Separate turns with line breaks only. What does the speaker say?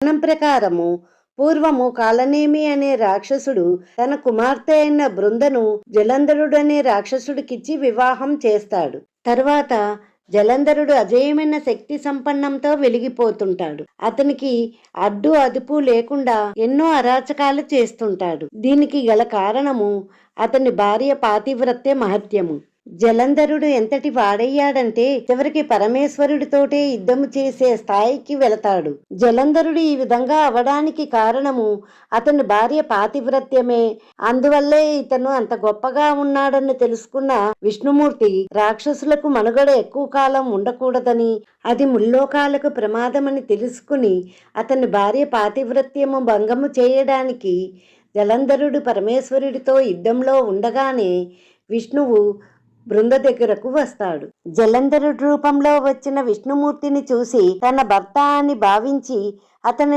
కథనం ప్రకారము పూర్వము కాలనేమి అనే రాక్షసుడు తన కుమార్తె అయిన బృందను జలంధరుడనే రాక్షసుడికిచ్చి వివాహం చేస్తాడు. తర్వాత జలంధరుడు అజేయమైన శక్తి సంపన్నంతో వెలిగిపోతుంటాడు. అతనికి అడ్డు అదుపు లేకుండా ఎన్నో అరాచకాలు చేస్తుంటాడు. దీనికి గల కారణము అతని భార్య పాతివ్రత్య మహత్యము. జలంధరుడు ఎంతటి వాడయ్యాడంటే చివరికి పరమేశ్వరుడితోటే యుద్ధము చేసే స్థాయికి వెళతాడు. జలంధరుడు ఈ విధంగా అవడానికి కారణము అతని భార్య పాతివ్రత్యమే. అందువల్లే ఇతను అంత గొప్పగా ఉన్నాడని తెలుసుకున్న విష్ణుమూర్తి రాక్షసులకు మనుగడ ఎక్కువ కాలం ఉండకూడదని, అది ముల్లోకాలకు ప్రమాదమని తెలుసుకుని అతని భార్య పాతివ్రత్యము భంగము చేయడానికి జలంధరుడు పరమేశ్వరుడితో యుద్ధంలో ఉండగానే విష్ణువు బృంద దగ్గరకు వస్తాడు. జలంధరుడి రూపంలో వచ్చిన విష్ణుమూర్తిని చూసి తన భర్త అని భావించి అతని